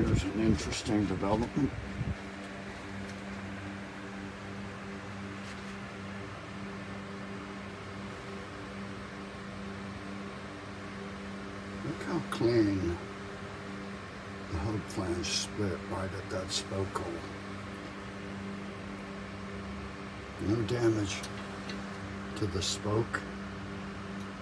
Here's an interesting development. Look how clean the hub flange split right at that spoke hole. No damage to the spoke.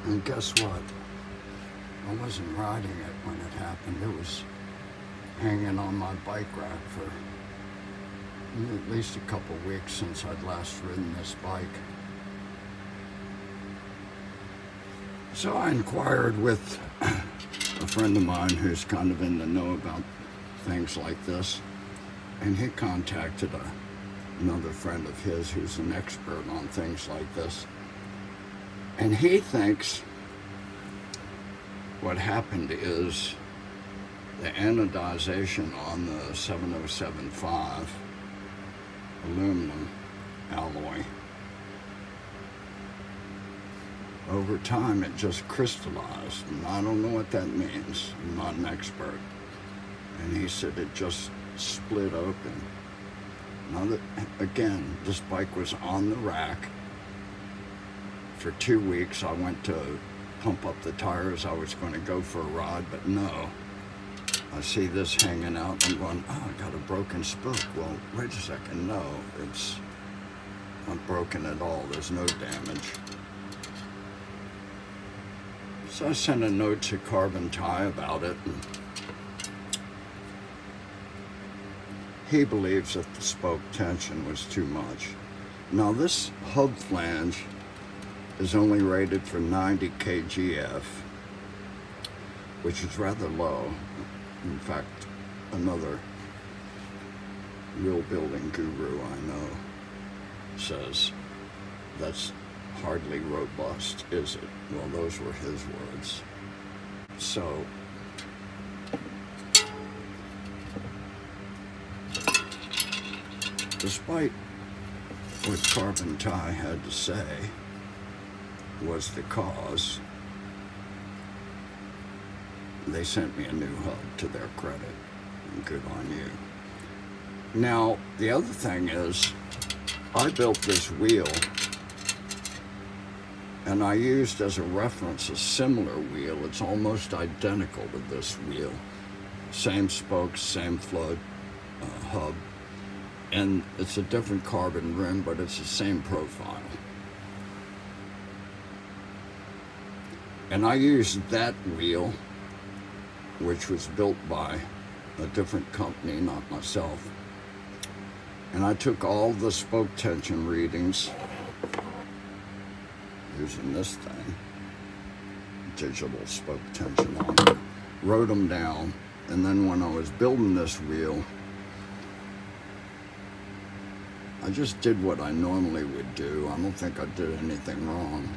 And guess what? I wasn't riding it when it happened. It was hanging on my bike rack for at least a couple weeks since I'd last ridden this bike. So I inquired with a friend of mine who's kind of in the know about things like this, and he contacted another friend of his who's an expert on things like this, and he thinks what happened is the anodization on the 7075 aluminum alloy, over time it just crystallized, and I don't know what that means. I'm not an expert. And he said it just split open. Now that, again, this bike was on the rack for 2 weeks. I went to pump up the tires. I was going to go for a ride, but no. I see this hanging out. I'm going, oh, I got a broken spoke. Well, wait a second. No, it's not broken at all. There's no damage. So I sent a note to Carbon Tie about it, and he believes that the spoke tension was too much. Now this hub flange is only rated for 90 kgf, which is rather low. In fact, another wheel building guru I know says that's hardly robust, is it? Well, those were his words. So despite what Carbon Tie had to say was the cause, they sent me a new hub, to their credit, and good on you. Now, the other thing is, I built this wheel, and I used as a reference a similar wheel. It's almost identical to this wheel. Same spokes, same flood hub, and it's a different carbon rim, but it's the same profile. And I used that wheel, which was built by a different company, not myself. And I took all the spoke tension readings using this thing, digital spoke tensionometer, wrote them down, and then when I was building this wheel, I just did what I normally would do. I don't think I did anything wrong.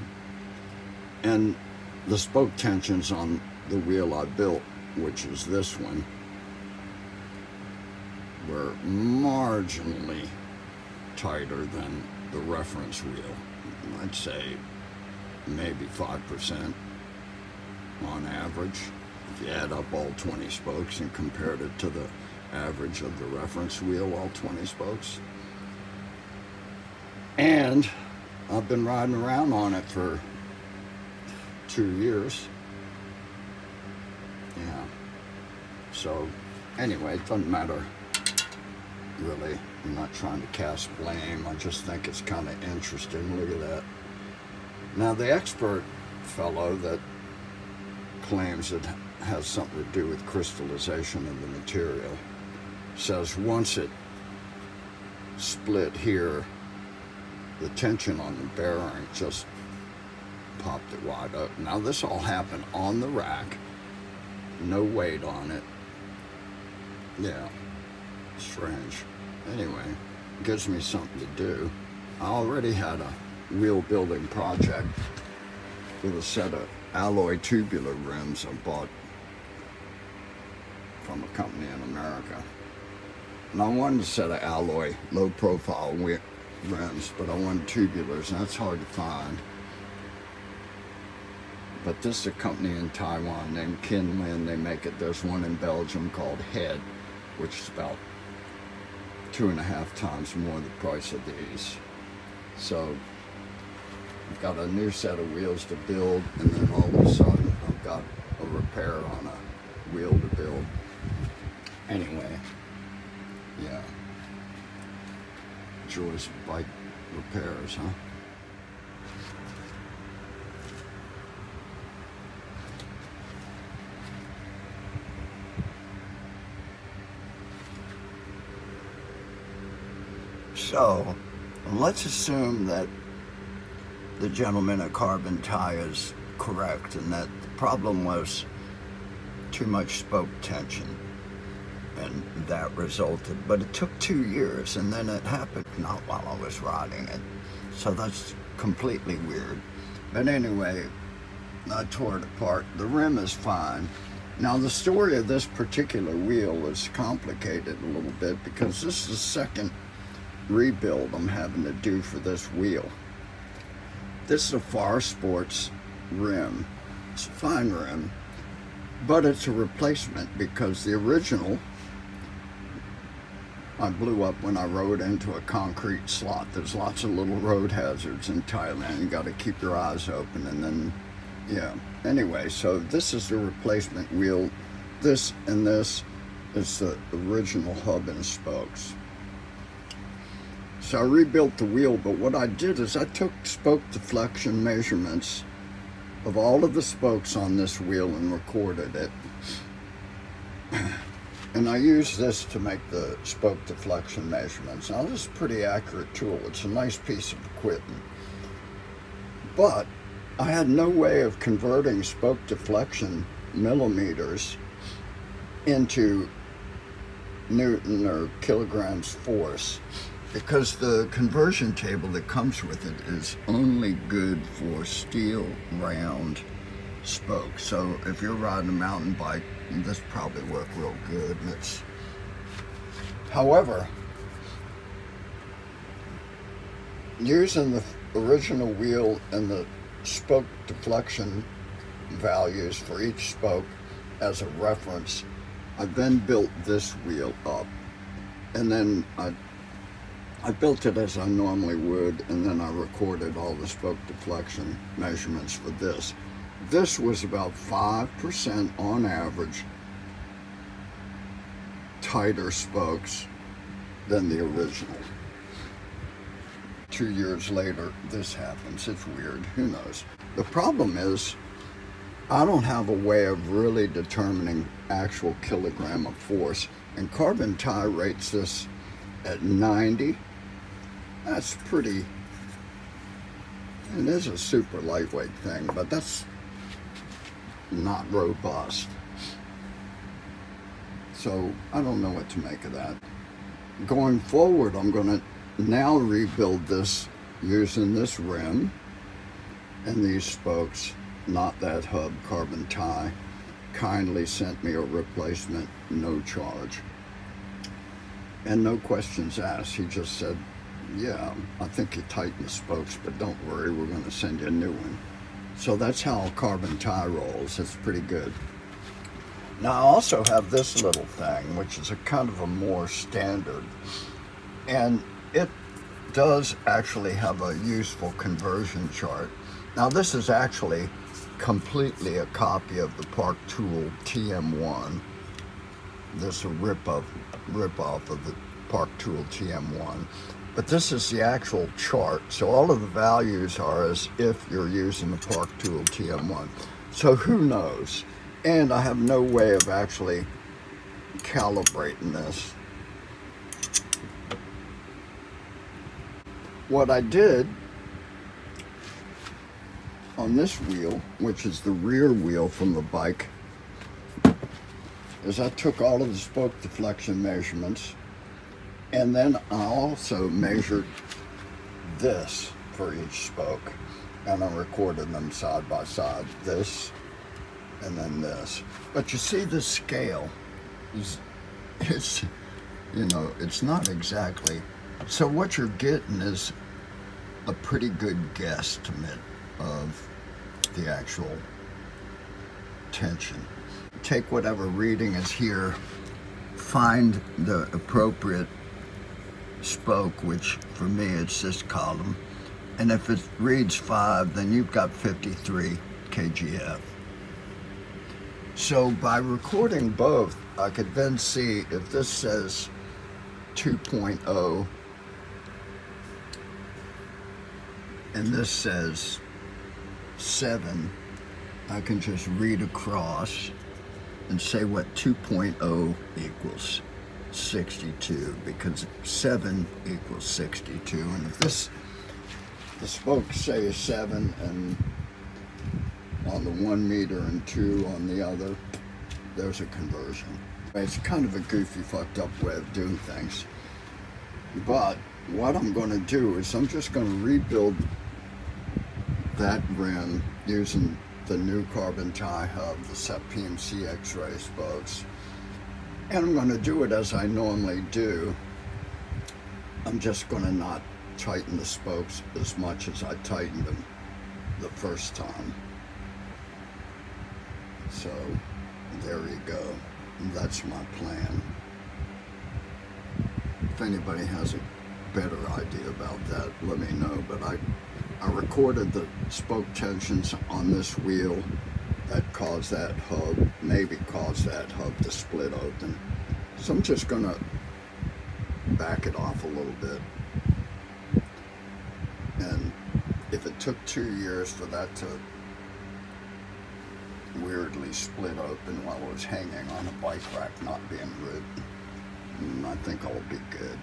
And the spoke tensions on the wheel I built, which is this one, were marginally tighter than the reference wheel. I'd say maybe 5% on average. If you add up all 20 spokes and compared it to the average of the reference wheel, all 20 spokes. And I've been riding around on it for 2 years. Yeah. So anyway, it doesn't matter really. I'm not trying to cast blame. I just think it's kind of interesting. Look at that. Now the expert fellow that claims it has something to do with crystallization of the material says once it split here, the tension on the bearing just popped it wide open. Now this all happened on the rack, no weight on it. Yeah, strange. Anyway, it gives me something to do. I already had a wheel building project with a set of alloy tubular rims I bought from a company in America. And I wanted a set of alloy, low profile rims, but I wanted tubulars, and that's hard to find. But this is a company in Taiwan named Kinlin. They make it. There's one in Belgium called Head. which is about 2.5 times more the price of these. So I've got a new set of wheels to build, and then all of a sudden I've got a repair on a wheel to build. Anyway, yeah. Joys of bike repairs, huh? So, let's assume that the gentleman at Carbon Tie is correct, and that the problem was too much spoke tension, and that resulted. But it took 2 years, and then it happened not while I was riding it. So that's completely weird. But anyway, I tore it apart. The rim is fine. Now, the story of this particular wheel is complicated a little bit, because this is the second rebuild I'm having to do for this wheel. This is a Far Sports rim. It's a fine rim, but it's a replacement because the original I blew up when I rode into a concrete slot. There's lots of little road hazards in Thailand. You got to keep your eyes open, and then, yeah. Anyway, so this is the replacement wheel. This and this is the original hub and spokes. So I rebuilt the wheel, but what I did is I took spoke deflection measurements of all of the spokes on this wheel and recorded it. And I used this to make the spoke deflection measurements. Now, this is a pretty accurate tool. It's a nice piece of equipment. But I had no way of converting spoke deflection millimeters into Newton or kilograms force, because the conversion table that comes with it is only good for steel round spokes. So if you're riding a mountain bike, this probably work real good. However, using the original wheel and the spoke deflection values for each spoke as a reference, I then built this wheel up, and then I built it as I normally would, and then I recorded all the spoke deflection measurements for this. This was about 5% on average tighter spokes than the original. 2 years later, this happens. It's weird. Who knows? The problem is, I don't have a way of really determining actual kilogram of force, and Carbon Tie rates this at 90. That's pretty, it is a super lightweight thing, but that's not robust. So I don't know what to make of that. Going forward, I'm going to now rebuild this using this rim and these spokes, not that hub. Carbon Tie kindly sent me a replacement, no charge. And no questions asked. He just said, yeah, I think you tighten the spokes, but don't worry, we're going to send you a new one. So that's how Carbon Tie rolls. It's pretty good. Now, I also have this little thing, which is a kind of a more standard, and it does actually have a useful conversion chart. Now, this is actually completely a copy of the Park Tool TM1. This is a rip-off of the Park Tool TM1. But this is the actual chart, so all of the values are as if you're using the Park Tool TM1. So who knows? And I have no way of actually calibrating this. What I did on this wheel, which is the rear wheel from the bike, is I took all of the spoke deflection measurements, and then I also measured this for each spoke, and I recorded them side by side, this and then this. But you see, the scale is, it's, you know, it's not exactly. So what you're getting is a pretty good guesstimate of the actual tension. Take whatever reading is here find the appropriate spoke, which for me it's this column, and if it reads 5, then you've got 53 kgf. So by recording both, I could then see if this says 2.0 and this says 7, I can just read across and say what 2.0 equals 62, because 7 equals 62. And if the spokes say 7 and on the 1 meter and 2 on the other, there's a conversion. It's kind of a goofy, fucked up way of doing things. But what I'm going to do is I'm just going to rebuild that rim using the new carbon tie hub, the SEP PMC X-ray spokes. And I'm going to do it as I normally do. I'm just going to not tighten the spokes as much as I tightened them the first time. So there you go. That's my plan. If anybody has a better idea about that, let me know. But I recorded the spoke tensions on this wheel that caused that hub, maybe caused that hub to split open. So I'm just gonna back it off a little bit. And if it took 2 years for that to weirdly split open while it was hanging on a bike rack not being ridden, I think I'll be good.